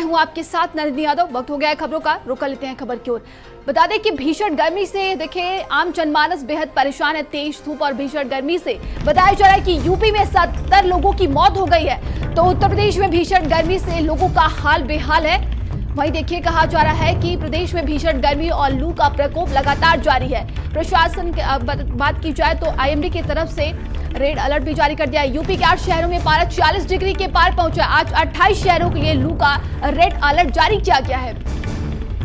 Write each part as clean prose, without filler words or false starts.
हूं आपके साथ नंदिनी यादव। वक्त हो गया है खबरों का, रुक कर लेते हैं खबर की ओर। बता दें कि भीषण गर्मी से देखिए आम जनमानस बेहद परेशान है। तेज धूप और भीषण गर्मी से बताया जा रहा है कि यूपी में 70 लोगों की मौत हो गई है। तो उत्तर प्रदेश में भीषण गर्मी से लोगों का हाल बेहाल है। वहीं देखिए कहा जा रहा है कि प्रदेश में भीषण गर्मी और लू का प्रकोप लगातार जारी है। प्रशासन की बात की जाए तो आईएमडी की तरफ से रेड अलर्ट भी जारी कर दिया है। यूपी के 8 शहरों में पारा 40 डिग्री के पार पहुंचा। आज 28 शहरों के लिए लू का रेड अलर्ट जारी किया गया है।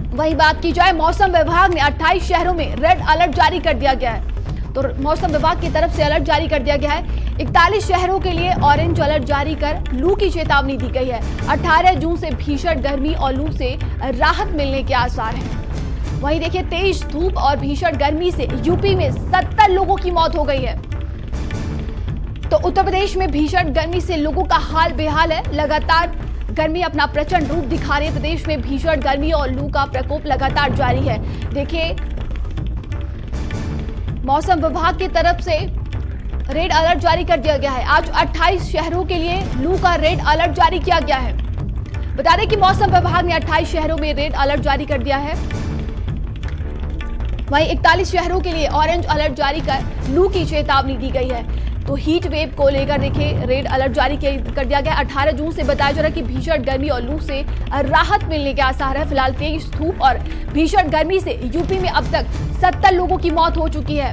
वहीं बात की जाए मौसम विभाग ने 28 शहरों में रेड अलर्ट जारी कर दिया गया है। तो मौसम विभाग की तरफ से अलर्ट जारी कर दिया गया है। 41 शहरों के लिए ऑरेंज अलर्ट जारी कर लू की चेतावनी दी गई है। 18 जून से भीषण गर्मी और लू से राहत मिलने के आसार हैं। वहीं देखिए तेज धूप और भीषण गर्मी से यूपी में 70 लोगों की मौत हो गई है। तो उत्तर प्रदेश में भीषण गर्मी से लोगों का हाल बेहाल है। लगातार गर्मी अपना प्रचंड रूप दिखा रही है। प्रदेश में भीषण गर्मी और लू का प्रकोप लगातार जारी है। देखिए मौसम विभाग की तरफ से रेड अलर्ट जारी कर दिया गया है। आज 28 शहरों के लिए लू का रेड अलर्ट जारी किया गया है। बता दें कि मौसम विभाग ने 28 शहरों में रेड अलर्ट जारी कर दिया है। वहीं 41 शहरों के लिए ऑरेंज अलर्ट जारी कर लू की चेतावनी दी गई है। तो हीट वेव को लेकर देखिए रेड अलर्ट जारी कर दिया गया। 18 जून से बताया जा रहा है कि भीषण गर्मी और लू से राहत मिलने के आसार है। फिलहाल तेज धूप और भीषण गर्मी से यूपी में अब तक 70 लोगों की मौत हो चुकी है।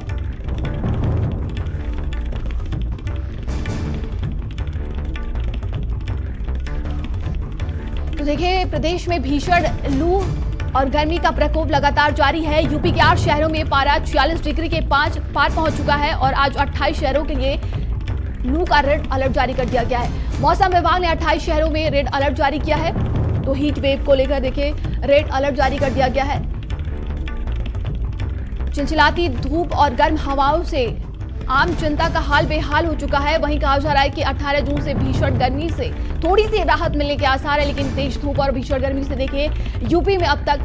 तो देखिए प्रदेश में भीषण लू और गर्मी का प्रकोप लगातार जारी है। यूपी के 8 शहरों में पारा 40 डिग्री के पार पहुंच चुका है और आज 28 शहरों के लिए लू का रेड अलर्ट जारी कर दिया गया है। मौसम विभाग ने 28 शहरों में रेड अलर्ट जारी किया है। तो हीट वेव को लेकर देखिए रेड अलर्ट जारी कर दिया गया है। चिलचिलाती धूप और गर्म हवाओं से आम जनता का हाल बेहाल हो चुका है। वहीं कहा जा रहा है कि 18 जून से भीषण गर्मी से थोड़ी सी राहत मिलने के आसार है, लेकिन तेज धूप और भीषण गर्मी से देखिए यूपी में अब तक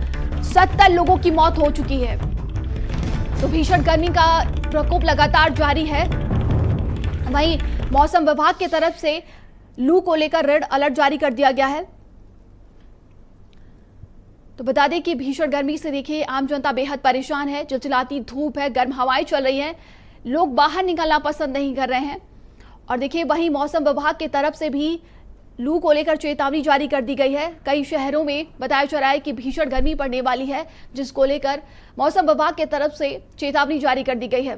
70 लोगों की मौत हो चुकी है। तो भीषण गर्मी का प्रकोप लगातार जारी है। वहीं मौसम विभाग की तरफ से लू को लेकर रेड अलर्ट जारी कर दिया गया है। तो बता दें कि भीषण गर्मी से देखिए आम जनता बेहद परेशान है। चिलचिलाती धूप है, गर्म हवाएं चल रही हैं, लोग बाहर निकलना पसंद नहीं कर रहे हैं। और देखिए वहीं मौसम विभाग की तरफ से भी लू को लेकर चेतावनी जारी कर दी गई है। कई शहरों में बताया जा रहा है कि भीषण गर्मी पड़ने वाली है, जिसको लेकर मौसम विभाग की तरफ से चेतावनी जारी कर दी गई है।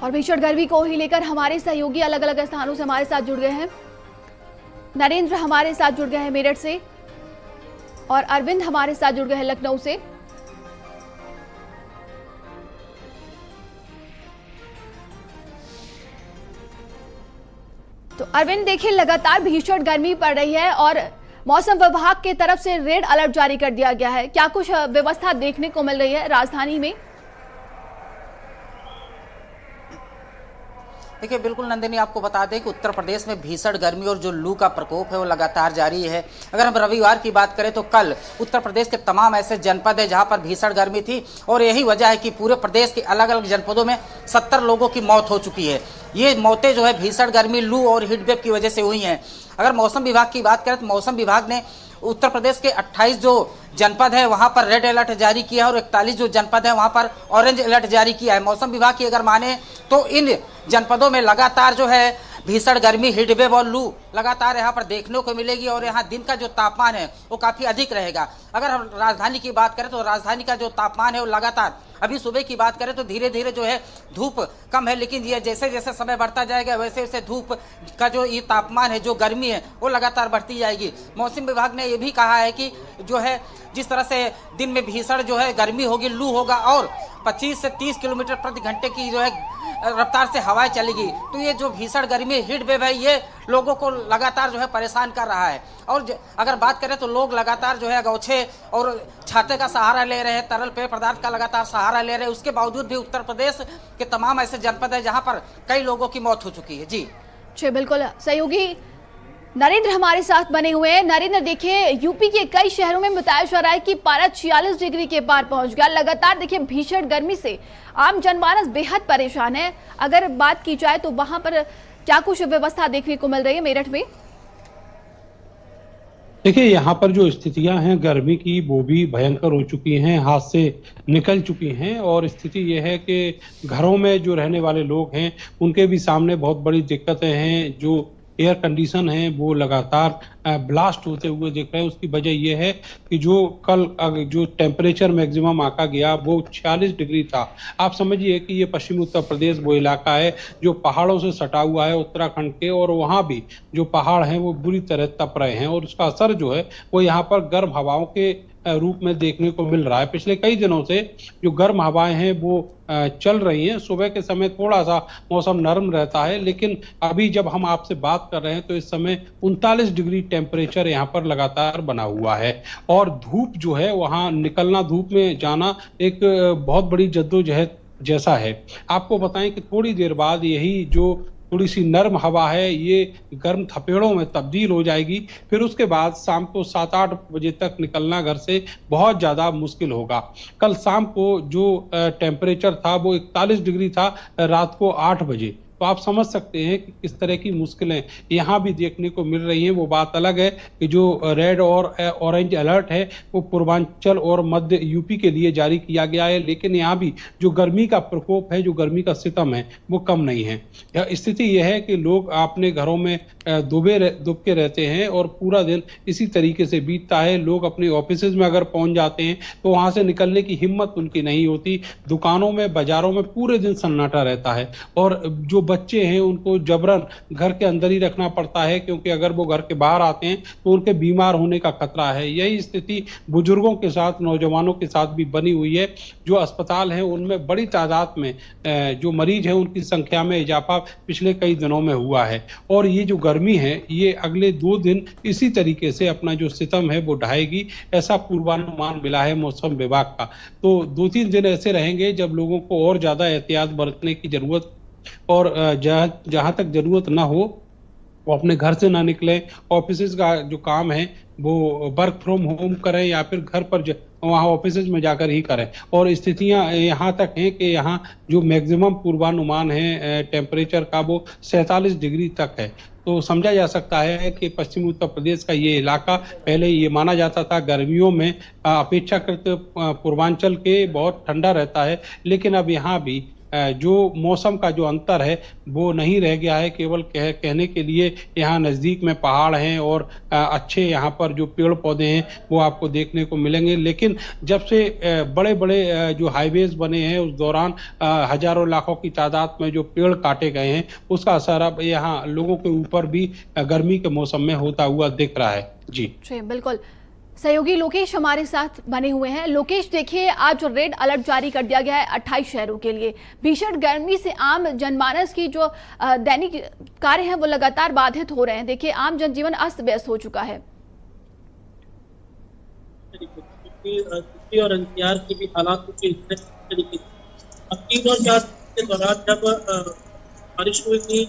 और भीषण गर्मी को ही लेकर हमारे सहयोगी अलग अलग स्थानों से हमारे साथ जुड़ गए हैं। नरेंद्र हमारे साथ जुड़ गए हैं मेरठ से और अरविंद हमारे साथ जुड़ गए हैं लखनऊ से। तो अरविंद देखिए लगातार भीषण गर्मी पड़ रही है और मौसम विभाग की तरफ से रेड अलर्ट जारी कर दिया गया है। क्या कुछ व्यवस्था देखने को मिल रही है राजधानी में? देखिए बिल्कुल नंदिनी, आपको बता दें कि उत्तर प्रदेश में भीषण गर्मी और जो लू का प्रकोप है वो लगातार जारी है। अगर हम रविवार की बात करें तो कल उत्तर प्रदेश के तमाम ऐसे जनपद है जहां पर भीषण गर्मी थी और यही वजह है कि पूरे प्रदेश के अलग अलग जनपदों में 70 लोगों की मौत हो चुकी है। ये मौतें जो है भीषण गर्मी, लू और हीटवेव की वजह से हुई हैं। अगर मौसम विभाग की बात करें तो मौसम विभाग ने उत्तर प्रदेश के 28 जो जनपद है वहां पर रेड अलर्ट जारी किया है और 41 जो जनपद है वहां पर ऑरेंज अलर्ट जारी किया है। मौसम विभाग की अगर माने तो इन जनपदों में लगातार जो है भीषण गर्मी, हीटवेव और लू लगातार यहाँ पर देखने को मिलेगी और यहाँ दिन का जो तापमान है वो काफी अधिक रहेगा। अगर हम राजधानी की बात करें तो राजधानी का जो तापमान है वो लगातार, अभी सुबह की बात करें तो धीरे धीरे जो है धूप कम है, लेकिन ये जैसे जैसे समय बढ़ता जाएगा वैसे वैसे धूप का जो ये तापमान है, जो गर्मी है वो लगातार बढ़ती जाएगी। मौसम विभाग ने ये भी कहा है कि जो है जिस तरह से दिन में भीषण जो है गर्मी होगी, लू होगा और 25 से 30 किलोमीटर प्रति घंटे की जो है रफ्तार से हवाएं चलेगी, तो ये जो भीषण गर्मी हीट वेव है ये लोगों को लगातार जो है परेशान कर रहा है। और अगर बात करें तो लोग लगातार जो है गौछे और छाते का सहारा ले रहे हैं, तरल पेय पदार्थ का लगातार सहारा ले रहे हैं। उसके बावजूद भी उत्तर प्रदेश के तमाम ऐसे जनपद है जहां पर कई लोगों की मौत हो चुकी है। जी बिल्कुल सहयोगी नरेंद्र हमारे साथ बने हुए हैं। नरेंद्र, देखिए यूपी के कई शहरों में बताया जा रहा है कि पारा 46 डिग्री के पार पहुंच गया। लगातार देखिए भीषण गर्मी से आम जनमानस बेहद परेशान है। अगर बात की जाए तो वहां पर क्या कुछ व्यवस्था देखने को मिल रही है मेरठ में? देखिए, यहाँ पर जो स्थितियां हैं गर्मी की वो भी भयंकर हो चुकी हैं, हाथ से निकल चुकी हैं। और स्थिति ये है कि घरों में जो रहने वाले लोग हैं उनके भी सामने बहुत बड़ी दिक्कतें हैं। जो एयर कंडीशन है वो लगातार ब्लास्ट होते हुए दिख रहे हैं। उसकी वजह यह है कि जो कल जो टेम्परेचर मैक्सिमम आका गया वो 46 डिग्री था। आप समझिए कि ये पश्चिमी उत्तर प्रदेश वो इलाका है जो पहाड़ों से सटा हुआ है उत्तराखंड के, और वहाँ भी जो पहाड़ हैं वो बुरी तरह तप रहे हैं और उसका असर जो है वो यहाँ पर गर्म हवाओं के रूप में देखने को मिल रहा है। पिछले कई दिनों से जो गर्म हवाएं हैं वो चल रही हैं। सुबह के समय थोड़ा सा मौसम नरम रहता है, लेकिन अभी जब हम आपसे बात कर रहे हैं तो इस समय 39 डिग्री टेम्परेचर यहाँ पर लगातार बना हुआ है। और धूप जो है वहाँ निकलना, धूप में जाना एक बहुत बड़ी जद्दोजहद जैसा है। आपको बताएं कि थोड़ी देर बाद यही जो थोड़ी सी नर्म हवा है ये गर्म थपेड़ों में तब्दील हो जाएगी। फिर उसके बाद शाम को 7-8 बजे तक निकलना घर से बहुत ज्यादा मुश्किल होगा। कल शाम को जो टेम्परेचर था वो 41 डिग्री था रात को 8 बजे। तो आप समझ सकते हैं कि किस तरह की मुश्किलें यहाँ भी देखने को मिल रही हैं। वो बात अलग है कि जो रेड और ऑरेंज अलर्ट है वो पूर्वांचल और मध्य यूपी के लिए जारी किया गया है, लेकिन यहाँ भी जो गर्मी का प्रकोप है, जो गर्मी का सितम है वो कम नहीं है। स्थिति यह है कि लोग अपने घरों में दुब के रहते हैं और पूरा दिन इसी तरीके से बीतता है। लोग अपने ऑफिस में अगर पहुंच जाते हैं तो वहां से निकलने की हिम्मत उनकी नहीं होती। दुकानों में, बाजारों में पूरे दिन सन्नाटा रहता है और जो बच्चे हैं उनको जबरन घर के अंदर ही रखना पड़ता है, क्योंकि अगर वो घर के बाहर आते हैं तो उनके बीमार होने का खतरा है। यही स्थिति बुजुर्गों के साथ, नौजवानों के साथ भी बनी हुई है। जो अस्पताल हैं उनमें बड़ी तादाद में जो मरीज हैं उनकी संख्या में इजाफा पिछले कई दिनों में हुआ है। और ये जो गर्मी है ये अगले 2 दिन इसी तरीके से अपना जो सितम है वो ढाएगी, ऐसा पूर्वानुमान मिला है मौसम विभाग का। तो 2-3 दिन ऐसे रहेंगे जब लोगों को और ज्यादा एहतियात बरतने की जरूरत, और जहां तक जरूरत ना हो वो अपने घर से ना निकले। ऑफिस का जो काम है वो वर्क फ्रॉम होम करें या फिर घर पर वहाँ ऑफिस में जाकर ही करें। और स्थितियां यहाँ तक हैं कि यहाँ जो मैक्सिमम पूर्वानुमान है टेम्परेचर का वो 47 डिग्री तक है। तो समझा जा सकता है कि पश्चिमी उत्तर प्रदेश का ये इलाका, पहले ये माना जाता था गर्मियों में अपेक्षाकृत पूर्वांचल के बहुत ठंडा रहता है, लेकिन अब यहाँ भी जो मौसम का जो अंतर है वो नहीं रह गया है। केवल कहने के लिए यहाँ नज़दीक में पहाड़ हैं और अच्छे यहाँ पर जो पेड़ पौधे हैं वो आपको देखने को मिलेंगे, लेकिन जब से बड़े बड़े जो हाईवेज बने हैं उस दौरान हजारों लाखों की तादाद में जो पेड़ काटे गए हैं उसका असर अब यहाँ लोगों के ऊपर भी गर्मी के मौसम में होता हुआ दिख रहा है। जी बिल्कुल। सहयोगी लोकेश हमारे साथ बने हुए हैं। लोकेश, देखिए आज रेड अलर्ट जारी कर दिया गया है 28 शहरों के लिए। भीषण गर्मी से आम जनमानस की जो दैनिक कार्य हैं वो लगातार बाधित हो रहे हैं। देखिए आम जनजीवन अस्त व्यस्त हो चुका है। और एनसीआर की भी हालात कुछ इस तरीके के दौरान जब बारिश हुई थी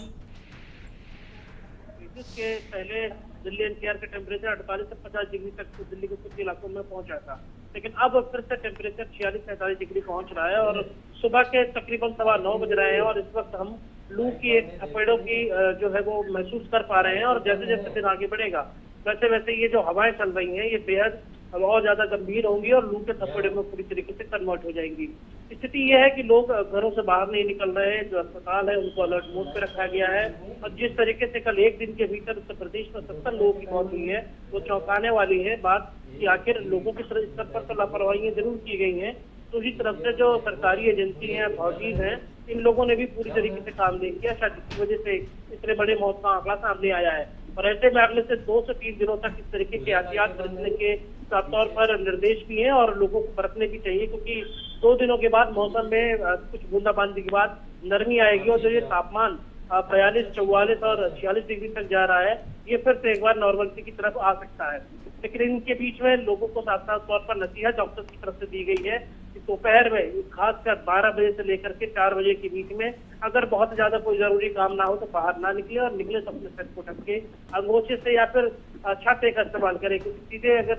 के पहले दिल्ली एनसीआर का टेम्परेचर 48 से 50 डिग्री तक दिल्ली के कुछ इलाकों में पहुंचा था, लेकिन अब फिर से टेम्परेचर 46-47 डिग्री पहुंच रहा है और सुबह के तकरीबन 9:15 बज रहे हैं और इस वक्त हम लू की एक थपेड़ों की जो है वो महसूस कर पा रहे हैं। और जैसे जैसे दिन आगे बढ़ेगा वैसे वैसे ये जो हवाएं चल रही हैं ये बेहद और ज्यादा गंभीर होंगी और लू के थपेड़े में पूरी तरीके से कन्वर्ट हो जाएंगी। स्थिति यह है कि लोग घरों से बाहर नहीं निकल रहे हैं। जो अस्पताल है उनको अलर्ट मोड पे रखा गया है और जिस तरीके से कल एक दिन के भीतर उत्तर प्रदेश में 70 लोगों की मौत हुई है वो चौंकाने वाली है बात कि आखिर लोगों की स्तर पर तो लापरवाहियां जरूर की गई हैं, तो उसी तरफ से जो सरकारी एजेंसी हैं, अथॉरिटीज हैं, इन लोगों ने भी पूरी तरीके से काम नहीं किया। शायद इसी वजह से इतने बड़े मौत का आंकड़ा सामने आया है और ऐसे में अगले से 2 से 3 दिनों तक इस तरीके के एहतियात बरतने के साफ तौर पर निर्देश भी हैं और लोगों को बरतने भी चाहिए, क्योंकि 2 दिनों के बाद मौसम में कुछ बूंदाबांदी के बाद नरमी आएगी और जो ये तापमान 42, 44 और 46 डिग्री तक जा रहा है, ये फिर से एक बार नॉर्मलिटी की तरफ आ सकता है। लेकिन इनके बीच में लोगों को साफ साफ तौर पर नसीहत डॉक्टर की तरफ से दी गई है कि दोपहर में खासकर 12 बजे से लेकर के 4 बजे के बीच में अगर बहुत ज्यादा कोई जरूरी काम ना हो तो बाहर ना निकले, और निकले तो अपने सर को ढक के अंगोछे से या फिर छाते का इस्तेमाल करें, क्योंकि सीधे अगर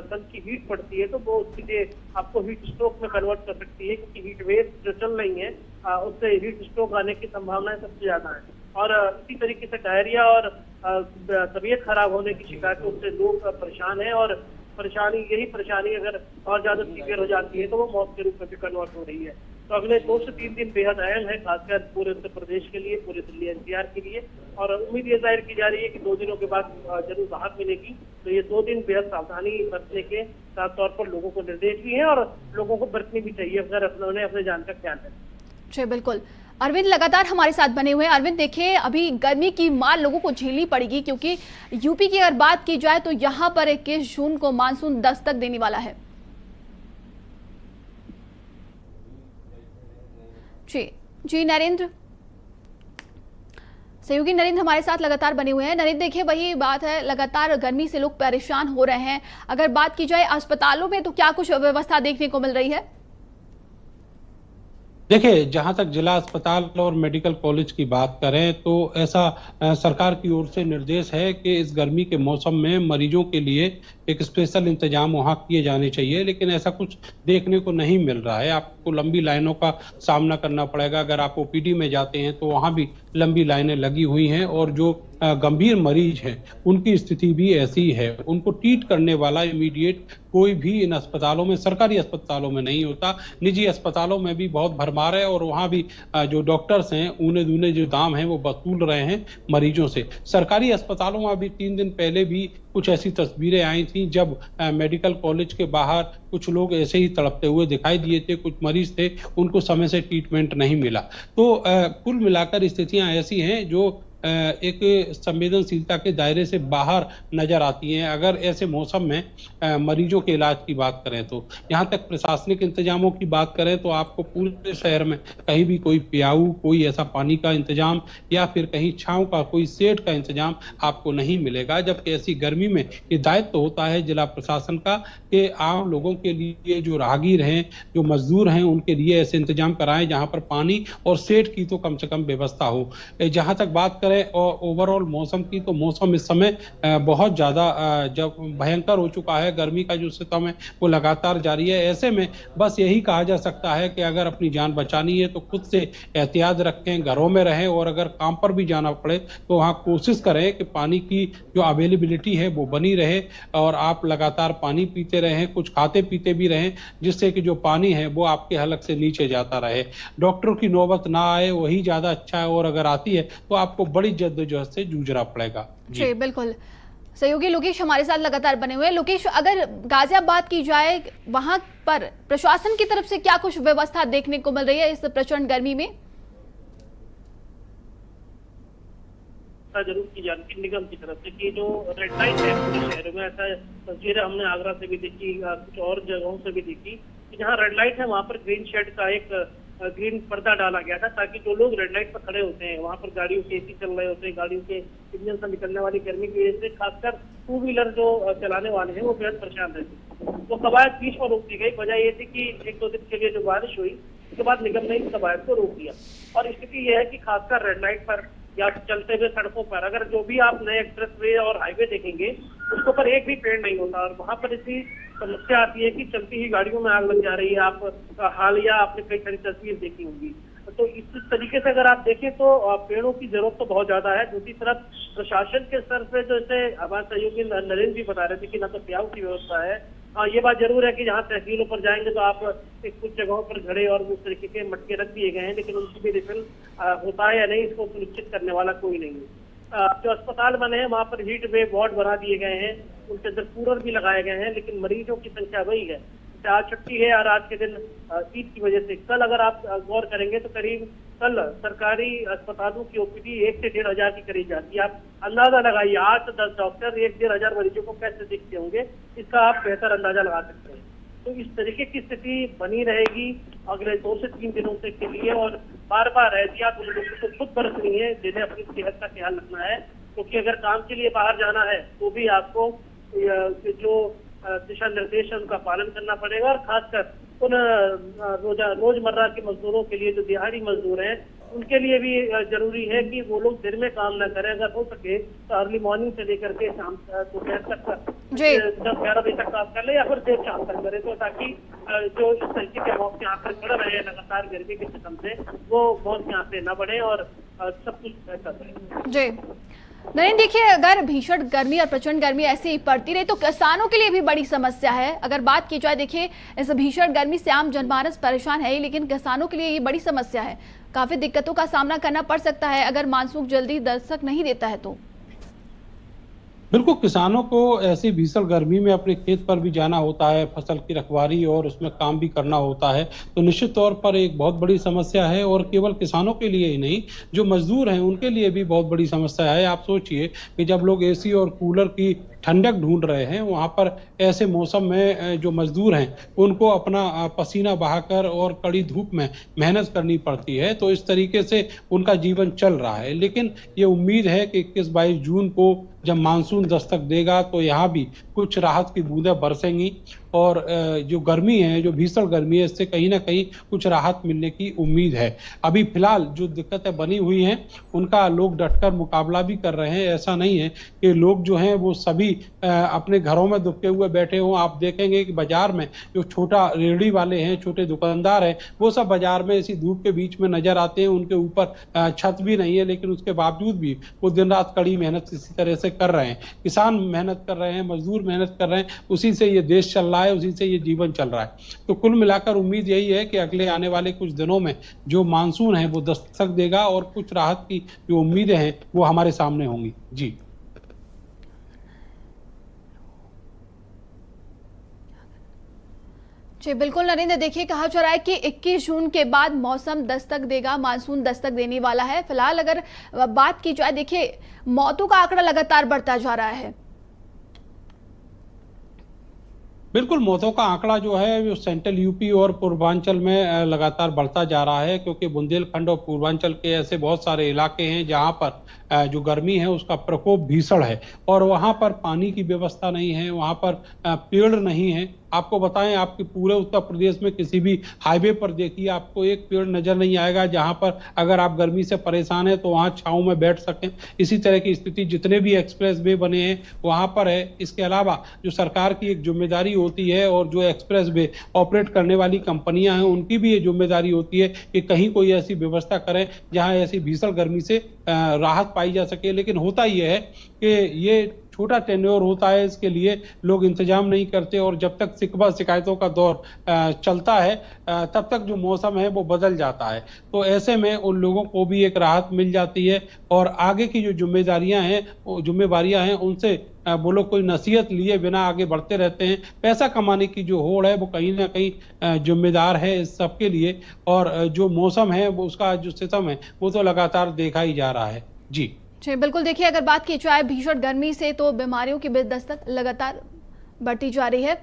सन की हीट पड़ती है तो वो सीधे आपको हीट स्ट्रोक में कन्वर्ट कर सकती है, क्योंकि हीट वेव जो चल रही है उससे हीट स्ट्रोक आने की संभावनाएं सबसे ज्यादा है। और इसी तरीके से डायरिया और तबीयत खराब होने की शिकायतों से लोग परेशान हैं, और यही परेशानी अगर और ज्यादा सीवियर हो जाती है तो वो मौत के रूप में भी कन्वर्ट हो रही है। तो अगले 2 से 3 दिन बेहद अहम है, खासकर पूरे उत्तर प्रदेश के लिए, पूरे दिल्ली एनसीआर के लिए, और उम्मीद ये जाहिर की जा रही है कि 2 दिनों के बाद जरूर राहत मिलेगी। तो ये 2 दिन बेहद सावधानी बरतने के साथ तौर पर लोगों को निर्देश भी है, और लोगों को बरतनी भी चाहिए अगर उन्होंने अपने जान का ख्याल रखें। जी बिल्कुल, अरविंद लगातार हमारे साथ बने हुए हैं। अरविंद देखिए, अभी गर्मी की मार लोगों को झेलनी पड़ेगी, क्योंकि यूपी की अगर बात की जाए तो यहाँ पर 21 जून को मानसून दस्तक देने वाला है। जी नरेंद्र, सहयोगी नरेंद्र हमारे साथ लगातार बने हुए हैं। नरेंद्र देखिए, वही बात है, लगातार गर्मी से लोग परेशान हो रहे हैं। अगर बात की जाए अस्पतालों में तो क्या कुछ व्यवस्था देखने को मिल रही है? देखिए, जहां तक जिला अस्पताल और मेडिकल कॉलेज की बात करें तो ऐसा सरकार की ओर से निर्देश है कि इस गर्मी के मौसम में मरीजों के लिए एक स्पेशल इंतजाम वहां किए जाने चाहिए, लेकिन ऐसा कुछ देखने को नहीं मिल रहा है। आपको लंबी लाइनों का सामना करना पड़ेगा। अगर आप ओपीडी में जाते हैं तो वहां भी लंबी लाइनें लगी हुई हैं, और जो गंभीर मरीज हैं उनकी स्थिति भी ऐसी है। उनको ट्रीट करने वाला इमीडिएट कोई भी इन अस्पतालों में, सरकारी अस्पतालों में नहीं होता। निजी अस्पतालों में भी बहुत भरमार है, और वहां भी जो डॉक्टर्स हैं ऊने दूने जो दाम हैं वो वसूल रहे हैं मरीजों से। सरकारी अस्पतालों में अभी 3 दिन पहले भी कुछ ऐसी तस्वीरें आई थी जब मेडिकल कॉलेज के बाहर कुछ लोग ऐसे ही तड़पते हुए दिखाई दिए थे। कुछ मरीज थे, उनको समय से ट्रीटमेंट नहीं मिला। तो कुल मिलाकर स्थितियां ऐसी हैं जो एक संवेदनशीलता के दायरे से बाहर नजर आती हैं। अगर ऐसे मौसम में मरीजों के इलाज की बात करें तो यहाँ तक प्रशासनिक इंतजामों की बात करें तो आपको पूरे शहर में कहीं भी कोई प्याऊ, कोई ऐसा पानी का इंतजाम या फिर कहीं छांव का कोई शेड का इंतजाम आपको नहीं मिलेगा। जबकि ऐसी गर्मी में ये दायित्व तो होता है जिला प्रशासन का कि आम लोगों के लिए, जो राहगीर हैं, जो मजदूर हैं, उनके लिए ऐसे इंतजाम कराएं जहां पर पानी और शेड की तो कम से कम व्यवस्था हो। जहां तक बात करें और ओवरऑल मौसम की, तो मौसम इस समय बहुत ज्यादा जब भयंकर हो चुका है। गर्मी का जो सितम है वो लगातार जारी है। ऐसे में बस यही कहा जा सकता है कि अगर अपनी जान बचानी है तो खुद से एहतियात रखें, घरों में रहें, और अगर काम पर भी जाना पड़े तो वहां कोशिश करें कि पानी की जो अवेलेबिलिटी है वो बनी रहे, और आप लगातार पानी पीते रहें, कुछ खाते पीते भी रहें, जिससे कि जो पानी है वो आपके हलक से नीचे जाता रहे। डॉक्टरों की नौबत ना आए वही ज्यादा अच्छा है, और अगर आती है तो आपको बड़ी जद्दोजहद से जूझना पड़ेगा। जी बिल्कुल, सहयोगी लोकेश हमारे साथ लगातार बने हुए हैं। लोकेश, अगर गाजियाबाद की जाए, वहां पर प्रशासन की तरफ से क्या कुछ व्यवस्था देखने को मिल रही है इस प्रचंड गर्मी में? जरूर की जाती निगम की तरफ से कि जो रेड लाइट है पूरे शहर में, ऐसा तस्वीरें हमने आगरा से भी देखी, कुछ और जगहों से भी देखी कि जहाँ रेड लाइट है वहाँ पर ग्रीन शेड का एक ग्रीन पर्दा डाला गया था, ताकि जो लोग रेड लाइट पर खड़े होते हैं, वहाँ पर गाड़ियों के एसी चल रहे होते हैं, गाड़ियों के इंजन से निकलने वाली गर्मी की वजह से खासकर 2 व्हीलर जो चलाने वाले हैं वो बेहद परेशान रहते। तो कवायद बीच में रोक दी गई। वजह ये थी कि 1-2 दिन के लिए जो बारिश हुई उसके बाद निगम ने इस कवायद को रोक दिया, और स्थिति यह है कि खासकर रेड लाइट पर या चलते हुए सड़कों पर अगर जो भी आप नए एक्सप्रेस वे और हाईवे देखेंगे उसके ऊपर एक भी पेड़ नहीं होता, और वहां पर इसी समस्या आती है कि चलती ही गाड़ियों में आग लग जा रही है। आप हालिया आपने कई सारी तस्वीर देखी होंगी। तो इस तरीके से अगर आप देखें तो पेड़ों की जरूरत तो बहुत ज्यादा है। दूसरी तरफ प्रशासन के स्तर से जैसे हमारे सहयोगी नरेंद्र भी बता रहे थे कि ना तो प्याऊ की व्यवस्था है। ये बात जरूर है कि जहाँ तहसीलों पर जाएंगे तो आप कुछ जगहों पर घड़े और उस तरीके के मटके रख दिए गए हैं, लेकिन उनकी भी रिफिल होता है या नहीं इसको सुनिश्चित करने वाला कोई नहीं है। जो अस्पताल बने हैं वहाँ पर हीट वेव वार्ड बना दिए गए हैं, उनके अंदर कूलर भी लगाए गए हैं, लेकिन मरीजों की संख्या वही है। आज छुट्टी है और आज के दिन ईद की वजह से कल अगर आप गौर करेंगे तो करीब कल सरकारी अस्पतालों की ओपीडी 1 से 1.5 हजार की करीब जाती है। आप अंदाजा लगाइए 8 से 10 डॉक्टर 1-1.5 हजार मरीजों को कैसे देखते होंगे, इसका आप बेहतर अंदाजा लगा सकते हैं। तो इस तरीके की स्थिति बनी रहेगी अगले 2 से 3 दिनों तक के लिए। और बार बार एहतियात उन लोगों को खुद बरतनी है जिन्हें अपनी सेहत का ख्याल रखना है, क्योंकि अगर काम के लिए बाहर जाना है तो भी आपको जो दिशा निर्देश है उनका पालन करना पड़ेगा। और खासकर उन रोजमर्रा के मजदूरों के लिए जो दिहाड़ी मजदूर हैं उनके लिए भी जरूरी है कि वो लोग दिन में काम न करें, अगर हो सके तो अर्ली मॉर्निंग से लेकर के शाम दोपहर तक 10-11 बजे तक काम कर ले या फिर देर शाम तक करें, तो ताकि जो इस तरीके के मौत के आंकड़े बढ़ रहे हैं लगातार गर्मी के सितम से, वो मौत के आंकड़े न बढ़े और सब कुछ बेहतर रहे। जी नरेंद्र, देखिए अगर भीषण गर्मी और प्रचंड गर्मी ऐसे ही पड़ती रही तो किसानों के लिए भी बड़ी समस्या है। अगर बात की जाए, देखिए इस भीषण गर्मी से आम जनमानस परेशान है ही, लेकिन किसानों के लिए ये बड़ी समस्या है। काफी दिक्कतों का सामना करना पड़ सकता है अगर मानसून जल्दी दस्तक नहीं देता है तो। बिल्कुल, किसानों को ऐसी भीषण गर्मी में अपने खेत पर भी जाना होता है, फसल की रखवाली और उसमें काम भी करना होता है, तो निश्चित तौर पर एक बहुत बड़ी समस्या है। और केवल किसानों के लिए ही नहीं, जो मजदूर हैं उनके लिए भी बहुत बड़ी समस्या है। आप सोचिए कि जब लोग एसी और कूलर की ठंडक ढूंढ रहे हैं, वहां पर ऐसे मौसम में जो मजदूर हैं उनको अपना पसीना बहाकर और कड़ी धूप में मेहनत करनी पड़ती है, तो इस तरीके से उनका जीवन चल रहा है। लेकिन ये उम्मीद है कि 21-22 जून को जब मानसून दस्तक देगा तो यहाँ भी कुछ राहत की बूंदें बरसेंगी और जो गर्मी है, जो भीषण गर्मी है, इससे कहीं ना कहीं कुछ राहत मिलने की उम्मीद है। अभी फिलहाल जो दिक्कतें बनी हुई हैं उनका लोग डटकर मुकाबला भी कर रहे हैं। ऐसा नहीं है कि लोग जो हैं वो सभी अपने घरों में दुबके हुए बैठे हों। आप देखेंगे कि बाजार में जो छोटा रेहड़ी वाले हैं, छोटे दुकानदार हैं, वो सब बाजार में इसी धूप के बीच में नजर आते हैं। उनके ऊपर छत भी नहीं है, लेकिन उसके बावजूद भी वो दिन रात कड़ी मेहनत इसी तरह से कर रहे हैं। किसान मेहनत कर रहे हैं, मजदूर मेहनत कर रहे हैं, उसी से ये देश चल रहा है, उसी से ये जीवन चल रहा है। तो कुल मिलाकर उम्मीद यही है कि अगले आने वाले कुछ दिनों में जो मानसून है वो दस्तक देगा और कुछ राहत की जो उम्मीदें हैं वो हमारे सामने होंगी। जी जी बिल्कुल नरेंद्र, देखिए कहा जा रहा है कि 21 जून के बाद मौसम दस्तक देगा, मानसून दस्तक देने वाला है। फिलहाल अगर बात की जाए, देखिए मौतों का आंकड़ा लगातार बढ़ता जा रहा है। बिल्कुल, मौतों का आंकड़ा जो है वो सेंट्रल यूपी और पूर्वांचल में लगातार बढ़ता जा रहा है, क्योंकि बुंदेलखंड और पूर्वांचल के ऐसे बहुत सारे इलाके हैं जहां पर जो गर्मी है उसका प्रकोप भीषण है और वहां पर पानी की व्यवस्था नहीं है, वहां पर पेड़ नहीं है। आपको बताएं, आपके पूरे उत्तर प्रदेश में किसी भी हाईवे पर देखिए आपको एक पेड़ नजर नहीं आएगा जहां पर अगर आप गर्मी से परेशान हैं तो वहां छांव में बैठ सकें। इसी तरह की स्थिति जितने भी एक्सप्रेस वे बने हैं वहां पर है। इसके अलावा जो सरकार की एक जिम्मेदारी होती है और जो एक्सप्रेस वे ऑपरेट करने वाली कंपनियां हैं उनकी भी ये जिम्मेदारी होती है कि कहीं कोई ऐसी व्यवस्था करें जहां ऐसी भीषण गर्मी से राहत पाई जा सके। लेकिन होता यह है कि ये छोटा टेन्योर होता है, इसके लिए लोग इंतजाम नहीं करते और जब तक शिकवा शिकायतों का दौर चलता है तब तक जो मौसम है वो बदल जाता है। तो ऐसे में उन लोगों को भी एक राहत मिल जाती है और आगे की जो जिम्मेदारियां हैं उनसे वो लोग कोई नसीहत लिए बिना आगे बढ़ते रहते हैं। पैसा कमाने की जो होड़ है वो कहीं ना कहीं जिम्मेदार है इस सबके लिए और जो मौसम है वो उसका जो सिस्टम है वो तो लगातार देखा ही जा रहा है। जी बिल्कुल, देखिए अगर बात की जाए भीषण गर्मी से तो बीमारियों की दस्तक लगातार बढ़ती जा रही है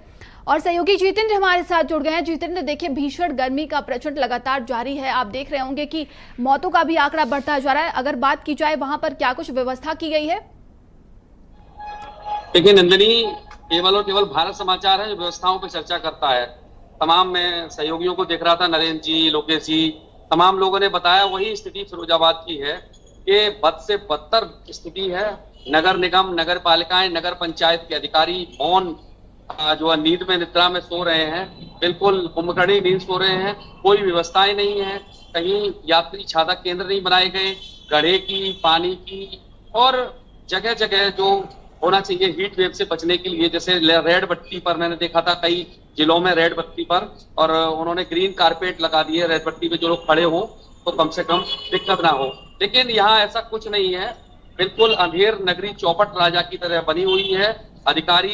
और सहयोगी जितेंद्र हमारे साथ जुड़ गए हैं। जितेंद्र, देखिए भीषण गर्मी का प्रचंड लगातार जारी है, आप देख रहे होंगे कि मौतों का भी आंकड़ा बढ़ता जा रहा है। अगर बात की जाए वहां पर क्या कुछ व्यवस्था की गई है? देखिए नंदिनी, केवल और केवल भारत समाचार है जो व्यवस्थाओं पर चर्चा करता है। तमाम मैं सहयोगियों को देख रहा था, नरेंद्र जी, लोकेश जी, तमाम लोगों ने बताया वही स्थिति फिरोजाबाद की है कि बद से बदतर स्थिति है। नगर निगम, नगर पालिकाएं, नगर पंचायत के अधिकारी मौन जो नींद में निद्रा में सो रहे हैं, बिल्कुल कुंभकर्णी नींद सो रहे हैं। कोई व्यवस्थाएं नहीं है, कहीं यात्री छाता केंद्र नहीं बनाए गए, गढ़े की, पानी की और जगह जगह जो होना चाहिए हीट वेव से बचने के लिए, जैसे रेड बत्ती पर मैंने देखा था कई जिलों में रेड बत्ती पर, और उन्होंने ग्रीन कारपेट लगा दिए रेड बत्ती पे, जो लोग खड़े हो तो कम से कम दिक्कत ना हो। लेकिन यहाँ ऐसा कुछ नहीं है, बिल्कुल अंधेर नगरी चौपट राजा की तरह बनी हुई है। अधिकारी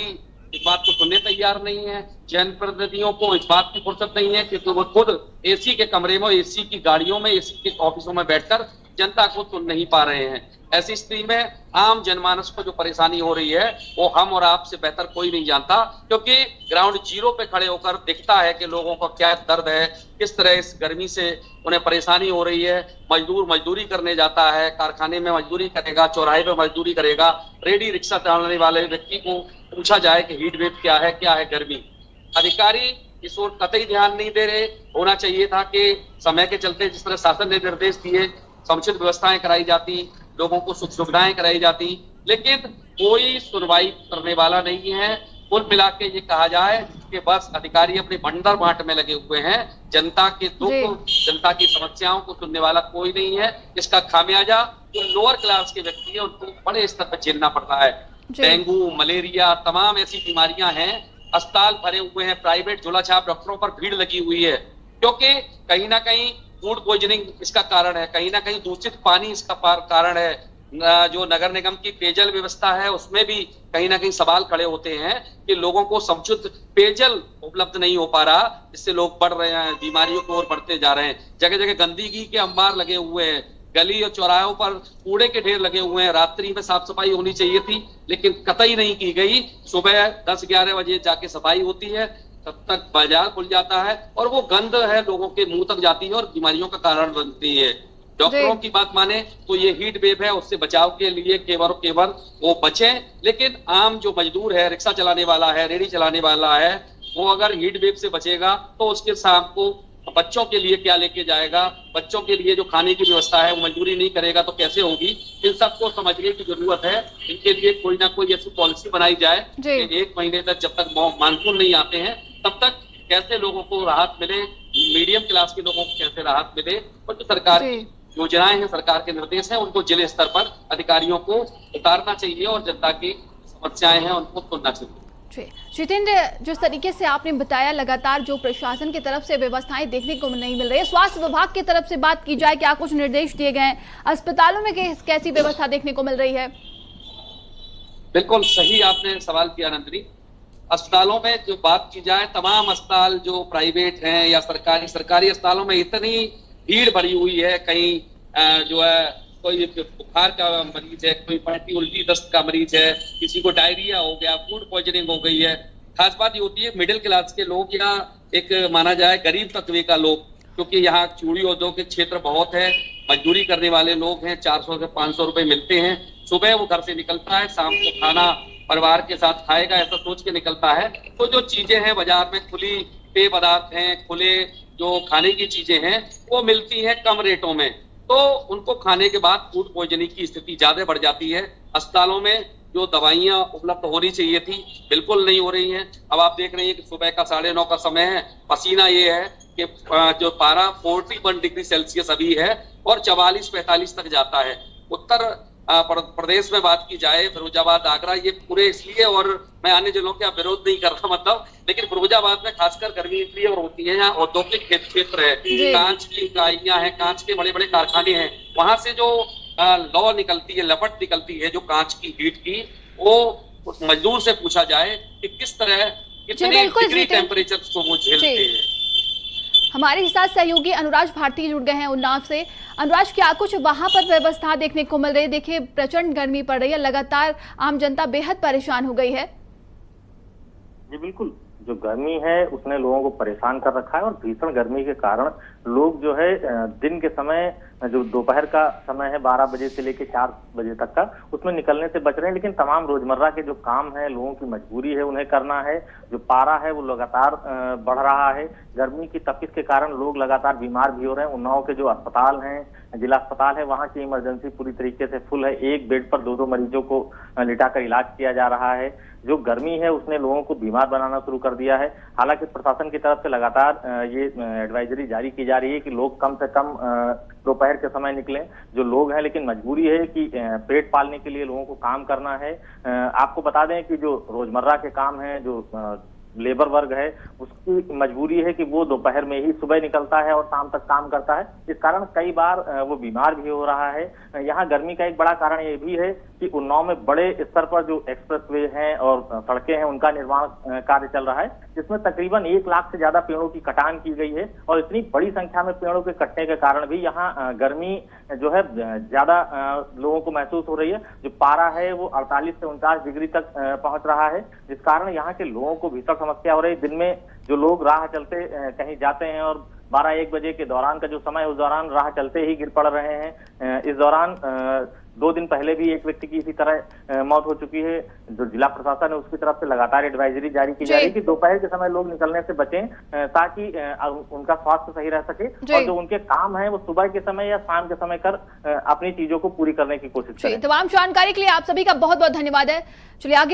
इस बात को सुनने तैयार नहीं है, जनप्रतिनिधियों को इस बात की फुर्सत नहीं है कि वो खुद एसी के कमरे में, एसी की गाड़ियों में, एसी के ऑफिसों में बैठकर जनता को सुन नहीं पा रहे हैं। ऐसी स्थिति में आम जनमानस को जो परेशानी हो रही है वो हम और आप से बेहतर कोई नहीं जानता, क्योंकि ग्राउंड जीरो पे खड़े होकर दिखता है कि लोगों को क्या दर्द है, किस तरह इस गर्मी से उन्हें परेशानी हो रही है। मजदूर मजदूरी करने जाता है, कारखाने में मजदूरी करेगा, चौराहे पे मजदूरी करेगा, रेडी रिक्शा चलाने वाले व्यक्ति को पूछा जाए कि हीट वेव क्या है गर्मी। अधिकारी इस ओर कतई ध्यान नहीं दे रहे। होना चाहिए था कि समय के चलते जिस तरह शासन ने निर्देश दिए, समुचित व्यवस्थाएं कराई जाती, लोगों को सुख सुविधाएं कराई जाती, लेकिन कोई सुनवाई करने वाला नहीं है। कुल मिला के ये कहा जाए कि बस अधिकारी अपने बंडर बांट में लगे हुए हैं। जनता के दुख, जनता की समस्याओं को सुनने वाला कोई नहीं है। इसका खामियाजा जो लोअर क्लास के व्यक्ति है उनको बड़े स्तर पर झेलना पड़ रहा है। डेंगू, मलेरिया, तमाम ऐसी बीमारियां हैं, अस्पताल भरे हुए हैं, प्राइवेट झोला छाप डॉक्टरों पर भीड़ लगी हुई है, क्योंकि कहीं ना कहीं फूड पॉइजनिंग इसका कारण है, कहीं ना कहीं दूषित पानी इसका कारण है। जो नगर निगम की पेयजल व्यवस्था है उसमें भी कहीं ना कहीं सवाल खड़े होते हैं कि लोगों को समुचित पेयजल उपलब्ध नहीं हो पा रहा, जिससे लोग बढ़ रहे हैं, बीमारियों की ओर बढ़ते जा रहे हैं। जगह जगह गंदगी के अंबार लगे हुए हैं, गली और चौराहों पर कूड़े के ढेर लगे हुए हैं। रात्रि में साफ सफाई होनी चाहिए थी, लेकिन कतई नहीं की गई। सुबह 10-11 बजे जाके सफाई होती है, तब तक बाजार खुल जाता है और वो गंद है लोगों के मुंह तक जाती है और बीमारियों का कारण बनती है। डॉक्टरों की बात माने तो ये हीट वेव है, उससे बचाव के लिए केवल वो बचें। लेकिन आम जो मजदूर है, रिक्शा चलाने वाला है, रेहड़ी चलाने वाला है, वो अगर हीट वेव से बचेगा तो उसके शाम को बच्चों के लिए क्या लेके जाएगा, बच्चों के लिए जो खाने की व्यवस्था है वो मजदूरी नहीं करेगा तो कैसे होगी। इन सबको समझने की जरूरत है। इनके लिए कोई ना कोई ऐसी पॉलिसी बनाई जाए कि 1 महीने तक, जब तक मानसून नहीं आते हैं तब तक कैसे लोगों को राहत मिले, मीडियम क्लास के लोगों को कैसे राहत मिले। और जो सरकार की योजनाएं हैं, सरकार के निर्देश हैं, उनको जिले स्तर पर अधिकारियों को उतारना चाहिए और जनता की समस्याएं हैं उनको सुनना चाहिए। जितेंद्र, जिस तरीके से आपने बताया, लगातार जो प्रशासन की तरफ से व्यवस्थाएं देखने को नहीं मिल रही है, स्वास्थ्य विभाग की तरफ से बात की जाए, क्या कुछ निर्देश दिए गए हैं? अस्पतालों में कैसी व्यवस्था देखने को मिल रही है? बिल्कुल सही आपने सवाल किया नंदिनी। अस्पतालों में जो बात की जाए, तमाम अस्पताल जो प्राइवेट हैं या सरकारी अस्पतालों में इतनी भीड़ भरी हुई है। कहीं जो है कोई बुखार का मरीज है, कोई पलटी उल्टी दस्त का मरीज है, किसी को डायरिया हो गया, फूड पॉइजनिंग हो गई है। खास बात ये होती है मिडिल क्लास के लोग या एक माना जाए गरीब तबके का लोग, क्योंकि यहाँ चूड़ी उद्योग के क्षेत्र बहुत है, मजदूरी करने वाले लोग हैं, 400 से 500 रुपए मिलते हैं। सुबह वो घर से निकलता है, शाम को खाना परिवार के साथ खाएगा ऐसा सोच के निकलता है। तो जो चीजें हैं बाजार में, खुली पेय पदार्थ हैं, खुले जो खाने की चीजें हैं वो मिलती हैं कम रेटों में, तो उनको खाने के बाद फूड पॉइजनिंग की स्थिति ज्यादा बढ़ जाती है। अस्पतालों में जो दवाइयां उपलब्ध होनी चाहिए थी बिल्कुल नहीं हो रही हैं। अब आप देख रहे हैं कि सुबह का 9:30 का समय है, पसीना ये है कि जो पारा 41 डिग्री सेल्सियस अभी है और 44-45 तक जाता है। उत्तर प्रदेश में बात की जाए, फिरोजाबाद, आगरा, ये पूरे इसलिए, और मैं अन्य जिलों का विरोध नहीं कर रहा मतलब, लेकिन फिरोजाबाद में खासकर गर्मी इसलिए और होती है, यहाँ औद्योगिक क्षेत्र है, कांच की इकाइयां हैं, कांच के बड़े बड़े कारखाने हैं, वहां से जो लौ निकलती है, लपट निकलती है जो कांच की हीट की, वो उस मजदूर से पूछा जाए कि किस तरह कितने डिग्री टेम्परेचर को वो झेलते हैं। हमारे साथ सहयोगी अनुराज भारती जुड़ गए हैं उन्नाव से। अनुराज, क्या कुछ वहां पर व्यवस्था देखने को मिल रही है? देखिए प्रचंड गर्मी पड़ रही है, लगातार आम जनता बेहद परेशान हो गई है। जी बिल्कुल, जो गर्मी है उसने लोगों को परेशान कर रखा है और भीषण गर्मी के कारण लोग जो है दिन के समय, जो दोपहर का समय है 12 बजे से लेकर 4 बजे तक का, उसमें निकलने से बच रहे हैं। लेकिन तमाम रोजमर्रा के जो काम है, लोगों की मजबूरी है उन्हें करना है। जो पारा है वो लगातार बढ़ रहा है। गर्मी की तपिश के कारण लोग लगातार बीमार भी हो रहे हैं। उन्नाव के जो अस्पताल हैं, जिला अस्पताल है, वहाँ की इमरजेंसी पूरी तरीके से फुल है। एक बेड पर 2-2 मरीजों को लिटाकर इलाज किया जा रहा है। जो गर्मी है उसने लोगों को बीमार बनाना शुरू कर दिया है। हालांकि प्रशासन की तरफ से लगातार ये एडवाइजरी जारी की जा रही है कि लोग कम से कम दोपहर के समय निकलें जो लोग हैं, लेकिन मजबूरी है कि पेट पालने के लिए लोगों को काम करना है। आपको बता दें कि जो रोजमर्रा के काम हैं, जो लेबर वर्ग है, उसकी मजबूरी है कि वो दोपहर में ही सुबह निकलता है और शाम तक काम करता है। इस कारण कई बार वो बीमार भी हो रहा है। यहाँ गर्मी का एक बड़ा कारण ये भी है कि उन्नाव में बड़े स्तर पर जो एक्सप्रेसवे हैं और सड़कें हैं उनका निर्माण कार्य चल रहा है, जिसमें तकरीबन 1 लाख से ज्यादा पेड़ों की कटान की गई है। और इतनी बड़ी संख्या में पेड़ों के कटने के कारण भी यहाँ गर्मी जो है ज्यादा लोगों को महसूस हो रही है। जो पारा है वो 48 से 49 डिग्री तक पहुंच रहा है, जिस कारण यहाँ के लोगों को भीषण समस्या हो रही है। दिन में जो लोग राह चलते कहीं जाते हैं और 12-1 बजे के दौरान का जो समय है उस दौरान राह चलते ही गिर पड़ रहे हैं। इस दौरान 2 दिन पहले भी एक व्यक्ति की इसी तरह मौत हो चुकी है। जो जिला प्रशासन है उसकी तरफ से लगातार एडवाइजरी जारी की जा रही है कि दोपहर के समय लोग निकलने से बचें ताकि उनका स्वास्थ्य सही रह सके और जो उनके काम है वो सुबह के समय या शाम के समय कर अपनी चीजों को पूरी करने की कोशिश करें। तमाम जानकारी के लिए आप सभी का बहुत बहुत धन्यवाद है। चलिए आगे